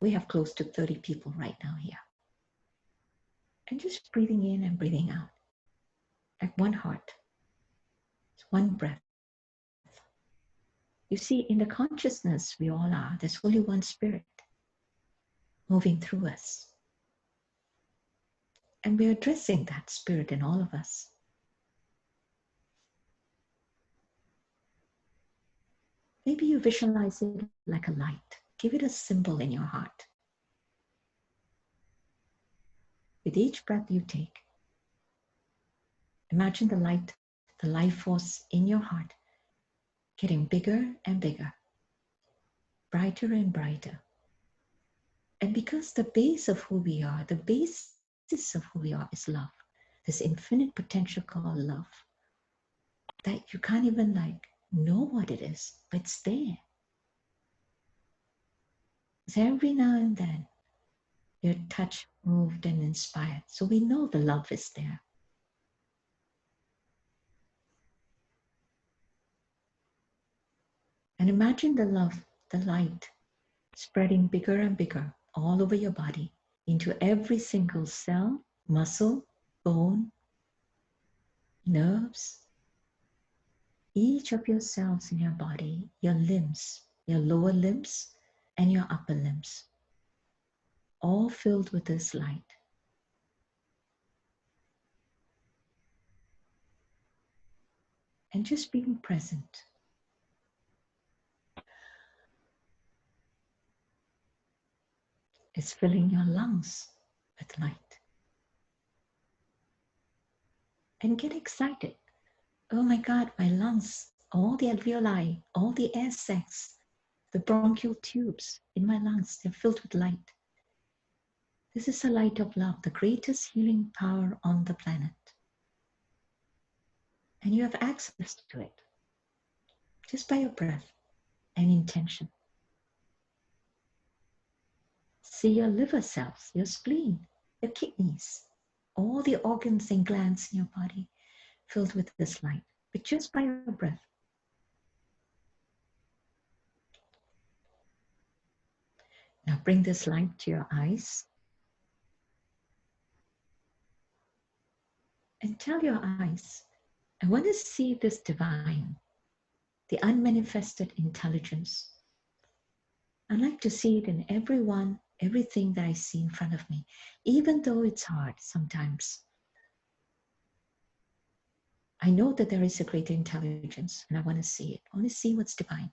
[SPEAKER 1] We have close to 30 people right now here. And just breathing in and breathing out. Like one heart. It's one breath. You see, in the consciousness we all are, there's only one spirit moving through us. And we're addressing that spirit in all of us. Maybe you visualize it like a light. Give it a symbol in your heart. With each breath you take, imagine the light, the life force in your heart getting bigger and bigger, brighter and brighter. And because the base of who we are, the basis of who we are is love, this infinite potential called love, that you can't even know what it is, but it's there. So every now and then, you're touched, moved, and inspired. So we know the love is there. And imagine the love, the light, spreading bigger and bigger all over your body, into every single cell, muscle, bone, nerves, each of your cells in your body, your limbs, your lower limbs, and your upper limbs, all filled with this light. And just being present. It's filling your lungs with light. And get excited. Oh my God, my lungs, all the alveoli, all the air sacs, the bronchial tubes in my lungs, they're filled with light. This is the light of love, the greatest healing power on the planet. And you have access to it just by your breath and intention. See your liver cells, your spleen, your kidneys, all the organs and glands in your body filled with this light, but just by your breath. Now bring this light to your eyes and tell your eyes, I want to see this divine, the unmanifested intelligence. I like to see it in everyone, everything that I see in front of me, even though it's hard sometimes. I know that there is a greater intelligence and I want to see it. I want to see what's divine,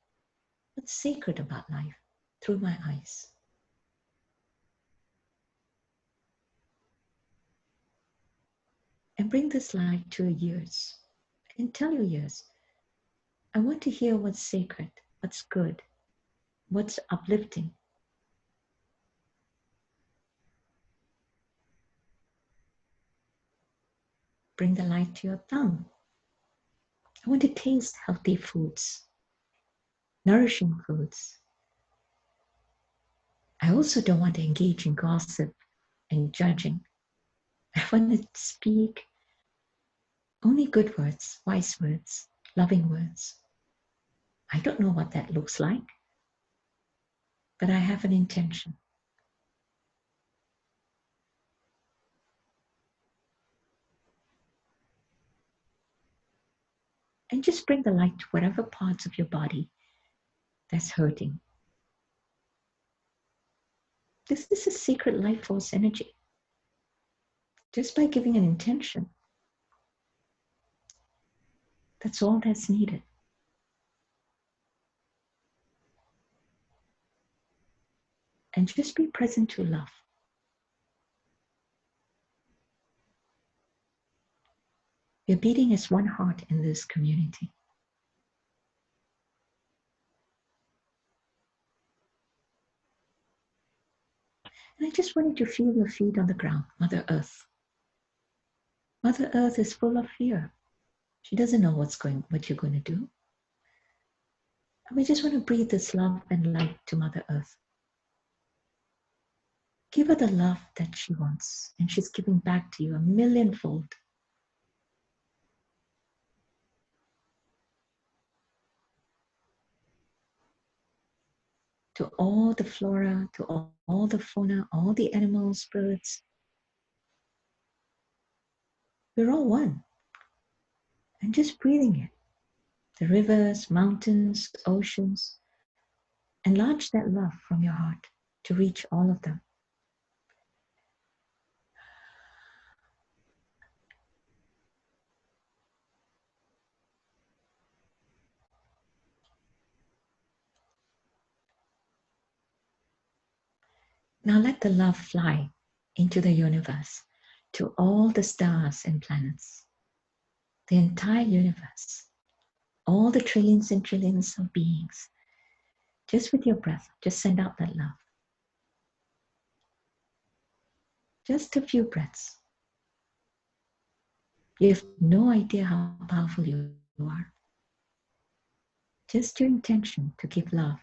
[SPEAKER 1] what's sacred about life through my eyes. And bring this light to your ears and tell your ears, I want to hear what's sacred, what's good, what's uplifting. Bring the light to your tongue. I want to taste healthy foods, nourishing foods. I also don't want to engage in gossip and judging. I want to speak only good words, wise words, loving words. I don't know what that looks like, but I have an intention. And just bring the light to whatever parts of your body that's hurting. This is a secret life force energy. Just by giving an intention, that's all that's needed. And just be present to love. We're beating as one heart in this community. And I just want you to feel your feet on the ground, Mother Earth. Mother Earth is full of fear. She doesn't know what you're going to do. And we just want to breathe this love and light to Mother Earth. Give her the love that she wants, and she's giving back to you a millionfold. To all the flora, to all the fauna, all the animals, birds. We're all one. And just breathing it. The rivers, mountains, oceans. Enlarge that love from your heart to reach all of them. Now let the love fly into the universe to all the stars and planets, the entire universe, all the trillions and trillions of beings. Just with your breath, just send out that love. Just a few breaths. You have no idea how powerful you are. Just your intention to give love.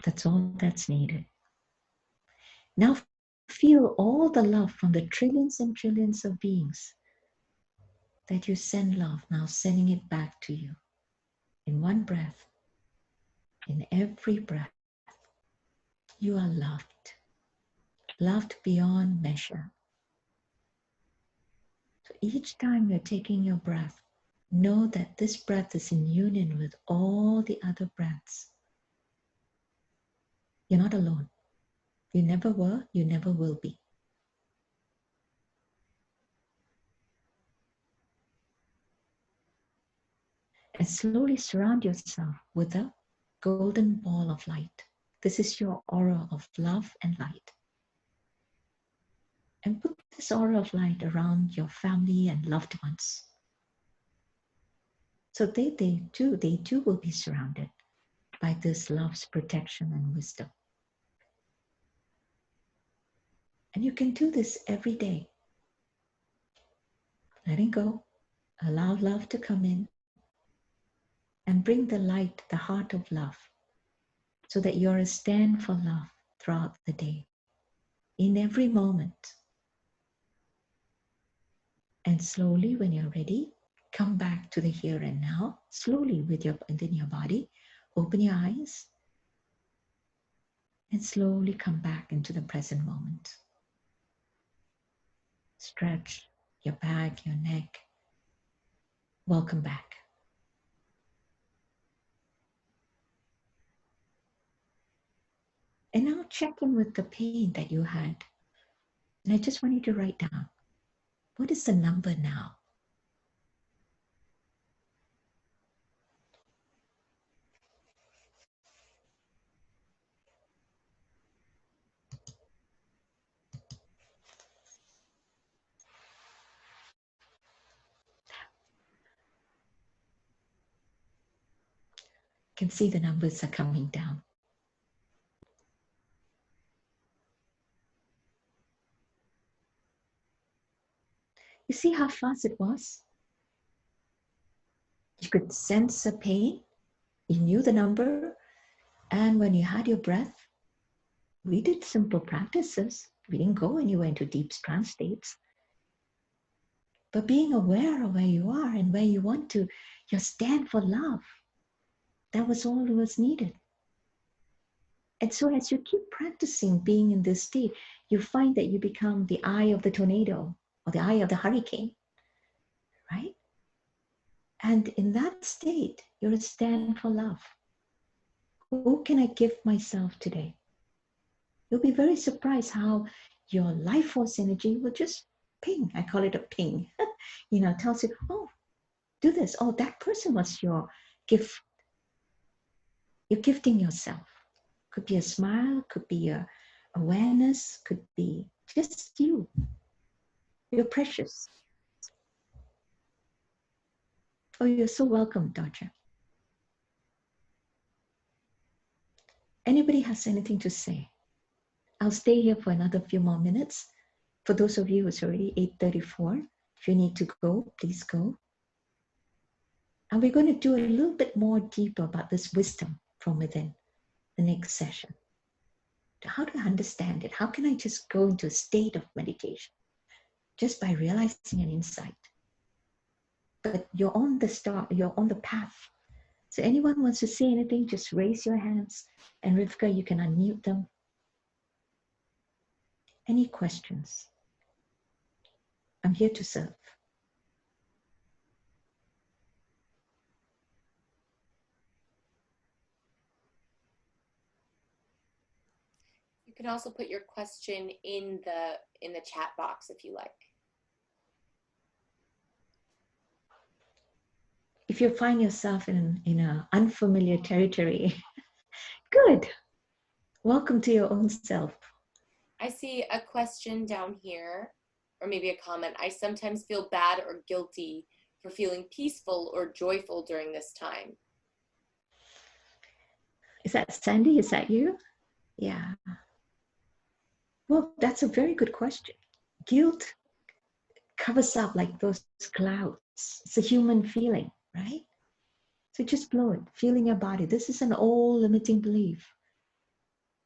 [SPEAKER 1] That's all that's needed. Now feel all the love from the trillions and trillions of beings that you send love, now sending it back to you in one breath. In every breath, you are loved, loved beyond measure. So each time you're taking your breath, know that this breath is in union with all the other breaths. You're not alone. You never were, you never will be. And slowly surround yourself with a golden ball of light. This is your aura of love and light. And put this aura of light around your family and loved ones. So they too will be surrounded by this love's protection and wisdom. And you can do this every day. Letting go, allow love to come in, and bring the light, the heart of love, so that you're a stand for love throughout the day, in every moment. And slowly, when you're ready, come back to the here and now, slowly within your body. Open your eyes, and slowly come back into the present moment. Stretch your back, your neck. Welcome back. And now check in with the pain that you had. And I just want you to write down, what is the number now? You can see the numbers are coming down. You see how fast it was? You could sense the pain. You knew the number. And when you had your breath, we did simple practices. We didn't go anywhere into deep trance states. But being aware of where you are and where you want to, your stand for love, that was all that was needed. And so as you keep practicing being in this state, you find that you become the eye of the tornado or the eye of the hurricane, right? And in that state, you're a stand for love. Who can I give myself today? You'll be very surprised how your life force energy will just ping. I call it a ping. Tells you, oh, do this. Oh, that person was your gift. You're gifting yourself. Could be a smile, could be a awareness, could be just you. You're precious. Oh, you're so welcome, Dodger. Anybody has anything to say? I'll stay here for another few more minutes. For those of you, it's already 8:34. If you need to go, please go. And we're going to do a little bit more deeper about this wisdom from within the next session. How to understand it? How can I just go into a state of meditation just by realizing an insight? But you're on the start, you're on the path. So anyone wants to say anything, just raise your hands. And Rivka, you can unmute them. Any questions? I'm here to serve.
[SPEAKER 2] You can also put your question in the chat box if you like.
[SPEAKER 1] If you find yourself in an unfamiliar territory, good. Welcome to your own self.
[SPEAKER 2] I see a question down here, or maybe a comment. I sometimes feel bad or guilty for feeling peaceful or joyful during this time.
[SPEAKER 1] Is that Sandy? Is that you? Yeah. Well, that's a very good question. Guilt covers up like those clouds. It's a human feeling, right? So just blow it, feeling your body. This is an old limiting belief.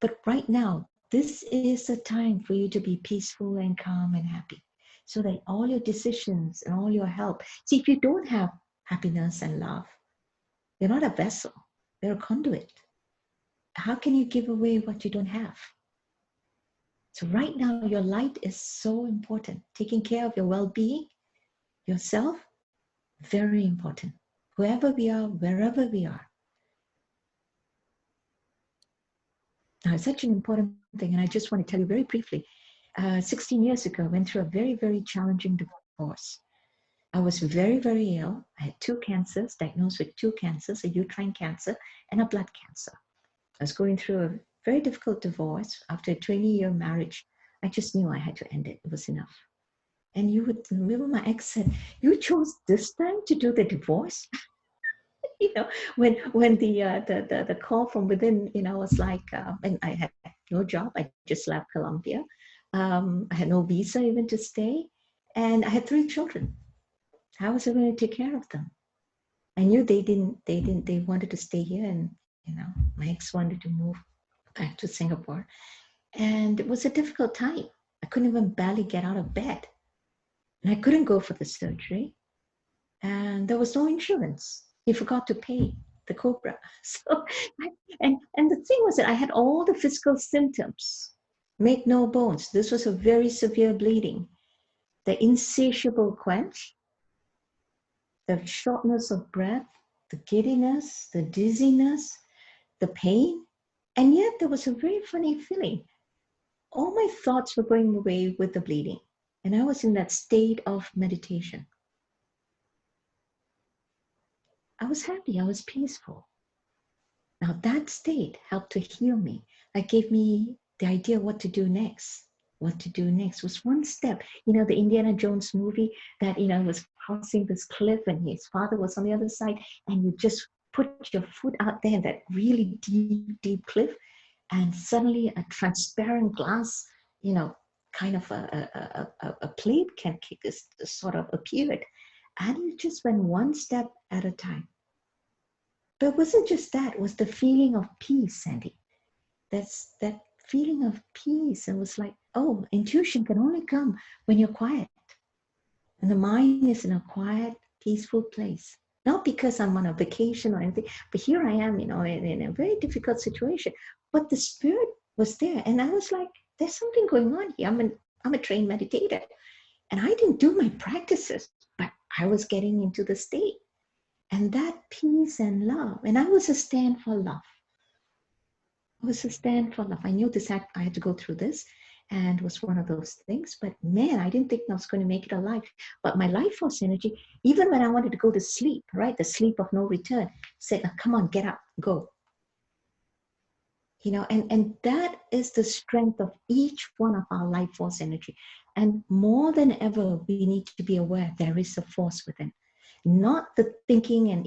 [SPEAKER 1] But right now, this is a time for you to be peaceful and calm and happy, so that all your decisions and all your help. See, if you don't have happiness and love, you're not a vessel, you're a conduit. How can you give away what you don't have? So right now, your light is so important. Taking care of your well-being, yourself, very important. Whoever we are, wherever we are. Now, it's such an important thing, and I just want to tell you very briefly. 16 years ago, I went through a very, very challenging divorce. I was very, very ill. I had 2 cancers, diagnosed with 2 cancers, a uterine cancer and a blood cancer. I was going through a very difficult divorce. After a 20-year marriage, I just knew I had to end it. It was enough. And you would remember my ex said, you chose this time to do the divorce? when the call from within, was like, and I had no job. I just left Colombia. I had no visa even to stay. And I had 3 children. How was I going to take care of them? I knew they wanted to stay here, and, my ex wanted to move back to Singapore. And it was a difficult time. I couldn't even barely get out of bed. And I couldn't go for the surgery. And there was no insurance. He forgot to pay the cobra. So, and the thing was that I had all the physical symptoms. Make no bones, this was a very severe bleeding. The insatiable quench, the shortness of breath, the giddiness, the dizziness, the pain. And yet there was a very funny feeling. All my thoughts were going away with the bleeding. And I was in that state of meditation. I was happy, I was peaceful. Now that state helped to heal me. That gave me the idea what to do next. What to do next was one step. The Indiana Jones movie that, was crossing this cliff and his father was on the other side, and you just put your foot out there in that really deep, deep cliff, and suddenly a transparent glass, kind of a plate can sort of appeared. And you just went one step at a time. But it wasn't just that, it was the feeling of peace, Sandy. That feeling of peace. And it was like, oh, intuition can only come when you're quiet. And the mind is in a quiet, peaceful place. Not because I'm on a vacation or anything, but here I am, in a very difficult situation. But the spirit was there. And I was like, there's something going on here. I'm a trained meditator. And I didn't do my practices, but I was getting into the state. And that peace and love. And I was a stand for love. I was a stand for love. I knew I had to go through this. And it was one of those things. But man, I didn't think I was going to make it alive. But my life force energy, even when I wanted to go to sleep, right? The sleep of no return, said, come on, get up, go. And that is the strength of each one of our life force energy. And more than ever, we need to be aware there is a force within. Not the thinking and,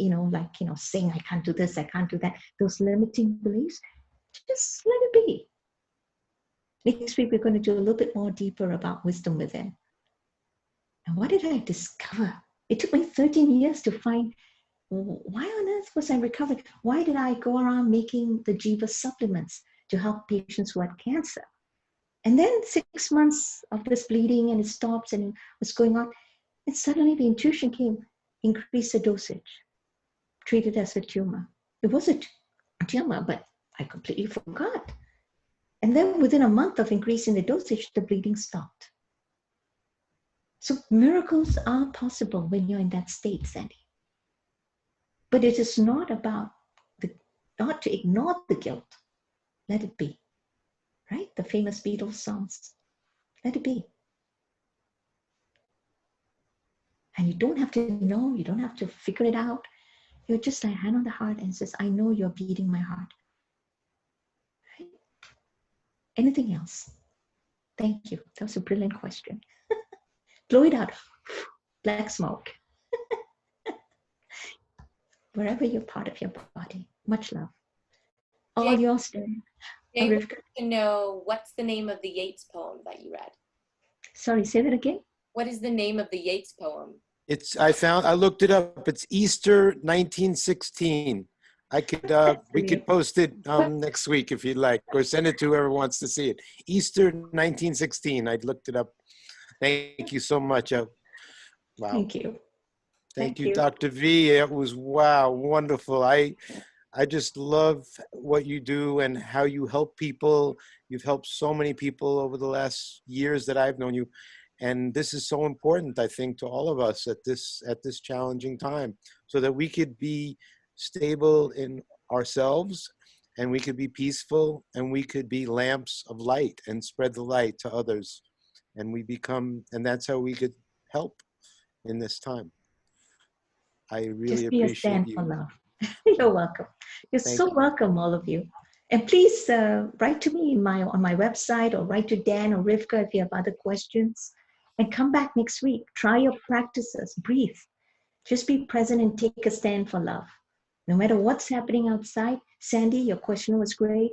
[SPEAKER 1] saying, I can't do this, I can't do that. Those limiting beliefs, just let it be. Next week, we're going to do a little bit more deeper about wisdom within. And what did I discover? It took me 13 years to find, why on earth was I recovering? Why did I go around making the Jiva supplements to help patients who had cancer? And then 6 months of this bleeding and it stops and it was going on. And suddenly the intuition came, increase the dosage, treat it as a tumor. It was a tumor, but I completely forgot. And then within a month of increasing the dosage, the bleeding stopped. So miracles are possible when you're in that state, Sandy. But it is not about not to ignore the guilt. Let it be. Right? The famous Beatles songs. Let it be. And you don't have to know, you don't have to figure it out. You're just like hand on the heart and says, I know you're beating my heart. Right? Anything else? Thank you. That was a brilliant question. Blow it out. Black smoke. Wherever you're part of your body. Much love. All
[SPEAKER 2] Jay,
[SPEAKER 1] yours, Dan.
[SPEAKER 2] Jay wants to know, what's the name of the Yeats poem that you read?
[SPEAKER 1] Sorry, say that again.
[SPEAKER 2] What is the name of the Yeats poem?
[SPEAKER 4] I looked it up. It's Easter 1916. We could post it next week if you'd like, or send it to whoever wants to see it. Easter 1916. I looked it up. Thank you so much. Wow.
[SPEAKER 1] Thank you.
[SPEAKER 4] Thank you, Dr. V. It was, wow, wonderful. I just love what you do and how you help people. You've helped so many people over the last years that I've known you. And this is so important, I think, to all of us at this challenging time, so that we could be stable in ourselves, and we could be peaceful, and we could be lamps of light and spread the light to others. And that's how we could help in this time. I really appreciate
[SPEAKER 1] a stand
[SPEAKER 4] you.
[SPEAKER 1] For love. You're welcome. Thank you. Welcome, all of you. And please write to me on my website, or write to Dan or Rivka if you have other questions. And come back next week. Try your practices. Breathe. Just be present and take a stand for love. No matter what's happening outside. Sandy, your question was great.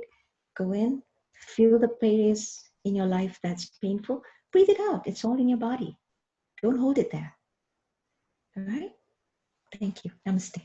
[SPEAKER 1] Go in. Feel the place in your life that's painful. Breathe it out. It's all in your body. Don't hold it there. All right? Thank you. Namaste.